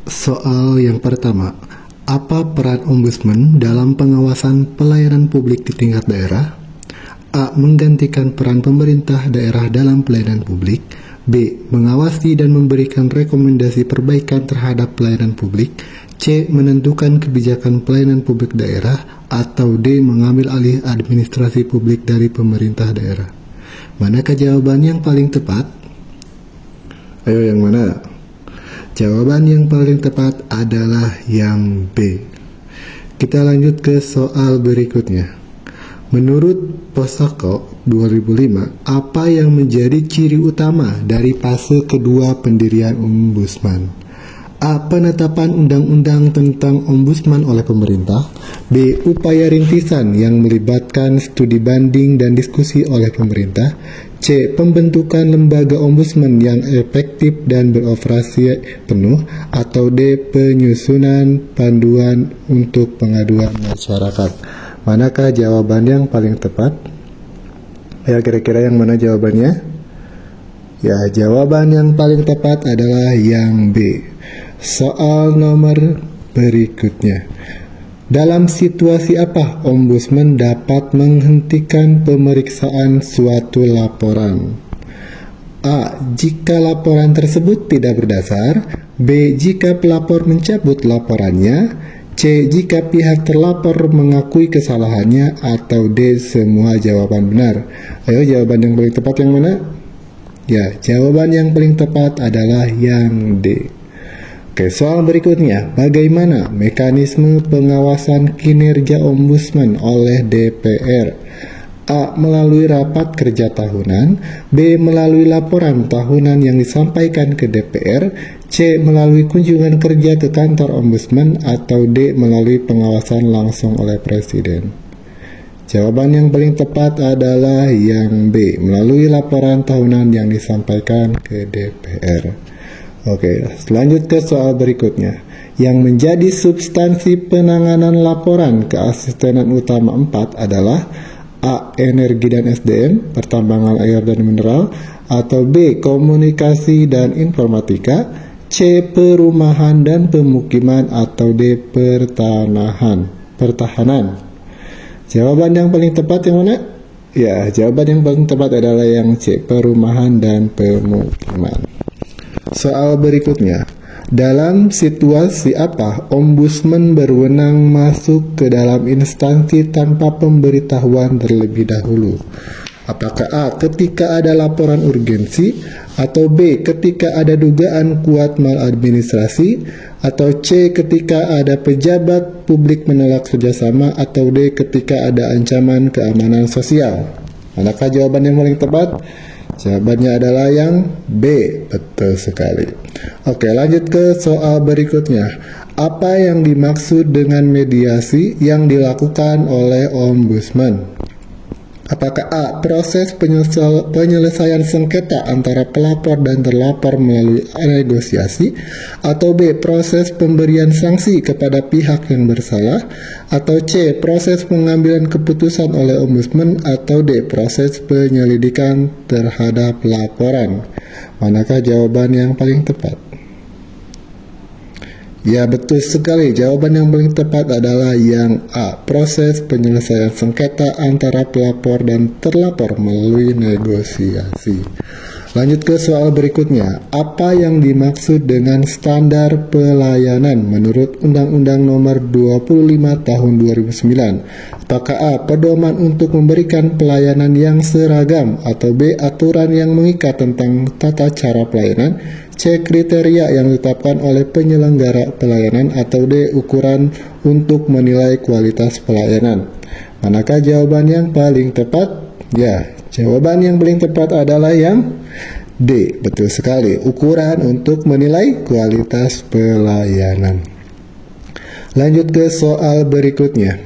Soal yang pertama, apa peran Ombudsman dalam pengawasan pelayanan publik di tingkat daerah? A. Menggantikan peran pemerintah daerah dalam pelayanan publik. B. Mengawasi dan memberikan rekomendasi perbaikan terhadap pelayanan publik. C. Menentukan kebijakan pelayanan publik daerah. Atau D. Mengambil alih administrasi publik dari pemerintah daerah. Manakah jawaban yang paling tepat? Ayo, yang mana? Jawaban yang paling tepat adalah yang B. Kita lanjut ke soal berikutnya. Menurut Posako 2005, apa yang menjadi ciri utama dari fase kedua pendirian Ombudsman? A. Penetapan undang-undang tentang Ombudsman oleh pemerintah. B. Upaya rintisan yang melibatkan studi banding dan diskusi oleh pemerintah. C. Pembentukan lembaga Ombudsman yang efektif dan beroperasi penuh. Atau D. Penyusunan panduan untuk pengaduan masyarakat. Manakah jawaban yang paling tepat? Ya, kira-kira yang mana jawabannya? Ya, jawaban yang paling tepat adalah yang B. Soal nomor berikutnya. Dalam situasi apa Ombudsman dapat menghentikan pemeriksaan suatu laporan? A. Jika laporan tersebut tidak berdasar. B. Jika pelapor mencabut laporannya. C. Jika pihak terlapor mengakui kesalahannya. Atau D. Semua jawaban benar. Ayo, jawaban yang paling tepat yang mana? Ya, jawaban yang paling tepat adalah yang D. Oke, soal berikutnya. Bagaimana mekanisme pengawasan kinerja Ombudsman oleh DPR? A. Melalui rapat kerja tahunan. B. Melalui laporan tahunan yang disampaikan ke DPR. C. Melalui kunjungan kerja ke kantor Ombudsman. Atau D. Melalui pengawasan langsung oleh Presiden. Jawaban yang paling tepat adalah yang B. Melalui laporan tahunan yang disampaikan ke DPR. Oke, lanjut ke soal berikutnya. Yang menjadi substansi penanganan laporan keasistenan utama 4 adalah A. Energi dan SDM, pertambangan air dan mineral. Atau B. Komunikasi dan informatika. C. Perumahan dan pemukiman. Atau D. Pertahanan. Jawaban yang paling tepat yang mana? Ya, jawaban yang paling tepat adalah yang C. Perumahan dan pemukiman. Soal berikutnya. Dalam situasi apa Ombudsman berwenang masuk ke dalam instansi tanpa pemberitahuan terlebih dahulu? Apakah A. Ketika ada laporan urgensi. Atau B. Ketika ada dugaan kuat maladministrasi. Atau C. Ketika ada pejabat publik menolak kerjasama. Atau D. Ketika ada ancaman keamanan sosial. Manakah jawaban yang paling tepat? Jawabannya adalah yang B. Betul sekali. Oke, lanjut ke soal berikutnya. Apa yang dimaksud dengan mediasi yang dilakukan oleh Ombudsman? Apakah A. Proses penyelesaian sengketa antara pelapor dan terlapor melalui negosiasi. Atau B. Proses pemberian sanksi kepada pihak yang bersalah. Atau C. Proses pengambilan keputusan oleh Ombudsman. Atau D. Proses penyelidikan terhadap laporan. Manakah jawaban yang paling tepat? Ya, betul sekali. Jawaban yang paling tepat adalah yang A. Proses penyelesaian sengketa antara pelapor dan terlapor melalui negosiasi. Lanjut ke soal berikutnya. Apa yang dimaksud dengan standar pelayanan menurut Undang-Undang Nomor 25 Tahun 2009? Apakah A. Pedoman untuk memberikan pelayanan yang seragam. Atau B. Aturan yang mengikat tentang tata cara pelayanan. C. Kriteria yang ditetapkan oleh penyelenggara pelayanan. Atau D. Ukuran untuk menilai kualitas pelayanan. Manakah jawaban yang paling tepat? Ya, jawaban yang paling tepat adalah yang D. Betul sekali. Ukuran untuk menilai kualitas pelayanan. Lanjut ke soal berikutnya.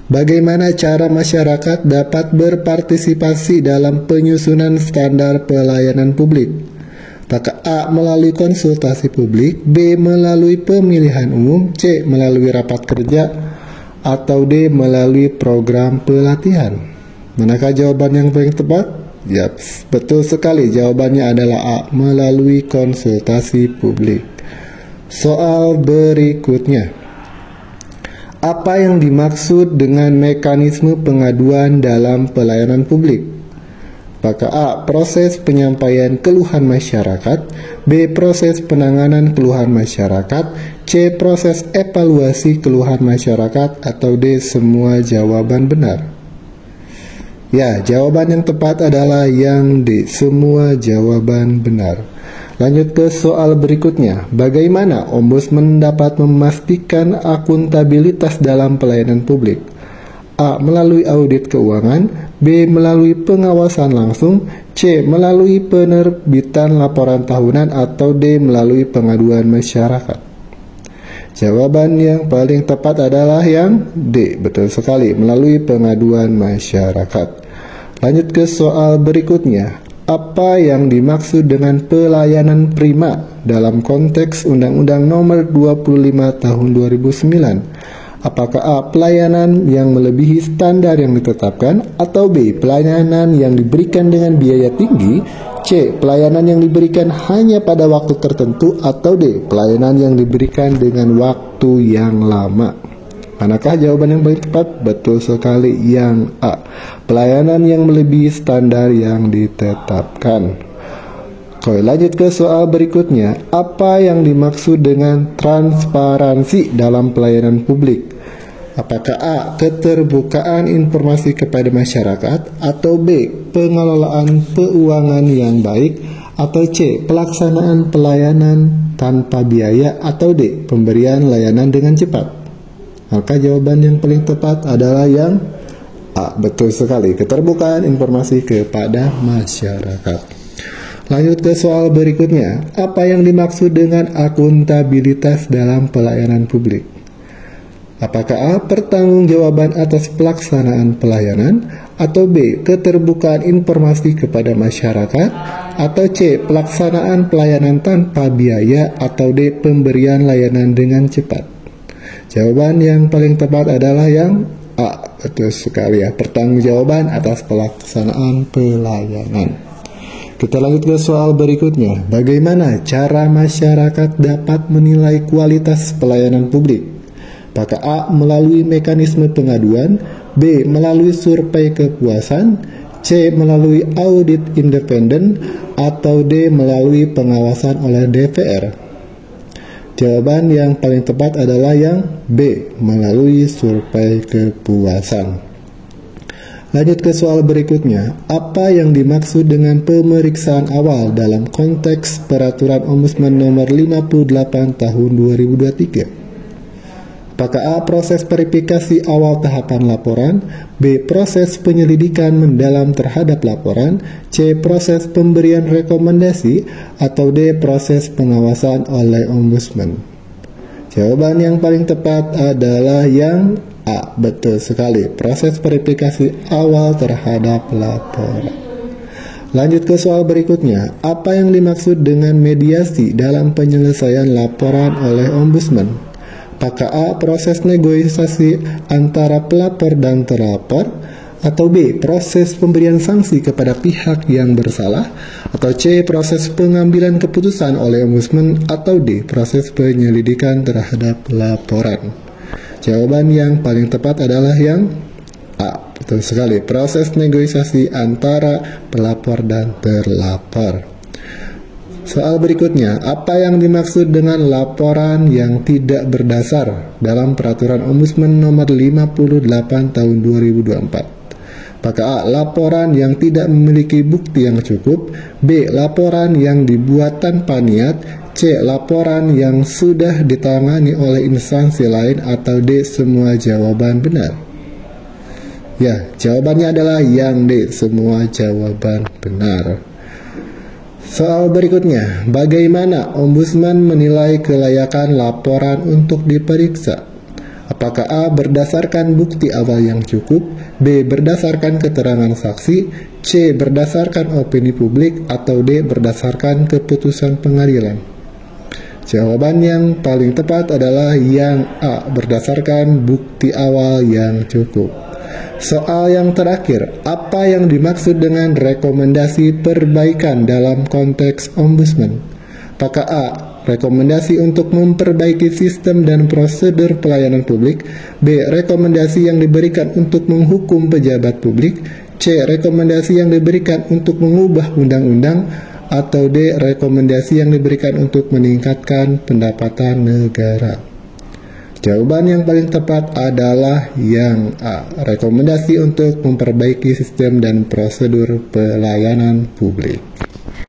Bagaimana cara masyarakat dapat berpartisipasi dalam penyusunan standar pelayanan publik? Apakah A. Melalui konsultasi publik. B. Melalui pemilihan umum. C. Melalui rapat kerja. Atau D. Melalui program pelatihan. Manakah jawaban yang paling tepat? Yap, betul sekali. Jawabannya adalah A. Melalui konsultasi publik. Soal berikutnya. Apa yang dimaksud dengan mekanisme pengaduan dalam pelayanan publik? Apakah A. Proses penyampaian keluhan masyarakat, B. Proses penanganan keluhan masyarakat, C. Proses evaluasi keluhan masyarakat, atau D. Semua jawaban benar? Ya, jawaban yang tepat adalah yang D. Semua jawaban benar. Lanjut ke soal berikutnya. Bagaimana Ombudsman dapat memastikan akuntabilitas dalam pelayanan publik? A. Melalui audit keuangan, B. Melalui pengawasan langsung, C. Melalui penerbitan laporan tahunan, atau D. Melalui pengaduan masyarakat. Jawaban yang paling tepat adalah yang D. Betul sekali, melalui pengaduan masyarakat. Lanjut ke soal berikutnya. Apa yang dimaksud dengan pelayanan prima dalam konteks Undang-Undang Nomor 25 Tahun 2009? Apakah A. Pelayanan yang melebihi standar yang ditetapkan, atau B. Pelayanan yang diberikan dengan biaya tinggi, C. Pelayanan yang diberikan hanya pada waktu tertentu, atau D. Pelayanan yang diberikan dengan waktu yang lama? Manakah jawaban yang paling tepat? Betul sekali, yang A. Pelayanan yang melebihi standar yang ditetapkan. Oke, lanjut ke soal berikutnya. Apa yang dimaksud dengan transparansi dalam pelayanan publik? Apakah A. Keterbukaan informasi kepada masyarakat, atau B. Pengelolaan keuangan yang baik, atau C. Pelaksanaan pelayanan tanpa biaya, atau D. Pemberian layanan dengan cepat? Maka jawaban yang paling tepat adalah yang A. Betul sekali, keterbukaan informasi kepada masyarakat. Lanjut ke soal berikutnya. Apa yang dimaksud dengan akuntabilitas dalam pelayanan publik? Apakah A. Pertanggungjawaban atas pelaksanaan pelayanan, atau B. Keterbukaan informasi kepada masyarakat, atau C. Pelaksanaan pelayanan tanpa biaya, atau D. Pemberian layanan dengan cepat? Jawaban yang paling tepat adalah yang A. Betul sekali ya, pertanggungjawaban atas pelaksanaan pelayanan. Kita lanjut ke soal berikutnya. Bagaimana cara masyarakat dapat menilai kualitas pelayanan publik? Apakah A. Melalui mekanisme pengaduan, B. Melalui survei kepuasan, C. Melalui audit independen, atau D. Melalui pengawasan oleh DPR? Jawaban yang paling tepat adalah yang B. Melalui survei kepuasan. Lanjut ke soal berikutnya. Apa yang dimaksud dengan pemeriksaan awal dalam konteks Peraturan Ombudsman Nomor 58 Tahun 2023? Apakah A. Proses verifikasi awal tahapan laporan, B. Proses penyelidikan mendalam terhadap laporan, C. Proses pemberian rekomendasi, atau D. Proses pengawasan oleh Ombudsman? Jawaban yang paling tepat adalah yang A. Betul sekali, proses verifikasi awal terhadap laporan. Lanjut ke soal berikutnya. Apa yang dimaksud dengan mediasi dalam penyelesaian laporan oleh Ombudsman? Apakah A. Proses negosiasi antara pelapor dan terlapor, atau B. Proses pemberian sanksi kepada pihak yang bersalah, atau C. Proses pengambilan keputusan oleh Ombudsman, atau D. Proses penyelidikan terhadap laporan? Jawaban yang paling tepat adalah yang A. Betul sekali, proses negosiasi antara pelapor dan terlapor. Soal berikutnya, apa yang dimaksud dengan laporan yang tidak berdasar dalam Peraturan Ombudsman Nomor 58 Tahun 2024? Apakah A. Laporan yang tidak memiliki bukti yang cukup, B. Laporan yang dibuat tanpa niat, C. Laporan yang sudah ditangani oleh instansi lain, atau D. Semua jawaban benar? Ya, jawabannya adalah yang D. Semua jawaban benar. Soal berikutnya, bagaimana Ombudsman menilai kelayakan laporan untuk diperiksa? Apakah A. Berdasarkan bukti awal yang cukup, B. Berdasarkan keterangan saksi, C. Berdasarkan opini publik, atau D. Berdasarkan keputusan pengadilan? Jawaban yang paling tepat adalah yang A. Berdasarkan bukti awal yang cukup. Soal yang terakhir, apa yang dimaksud dengan rekomendasi perbaikan dalam konteks Ombudsman? Apakah A. A. Rekomendasi untuk memperbaiki sistem dan prosedur pelayanan publik. B. Rekomendasi yang diberikan untuk menghukum pejabat publik. C. Rekomendasi yang diberikan untuk mengubah undang-undang. Atau D. Rekomendasi yang diberikan untuk meningkatkan pendapatan negara. Jawaban yang paling tepat adalah yang A. Rekomendasi untuk memperbaiki sistem dan prosedur pelayanan publik.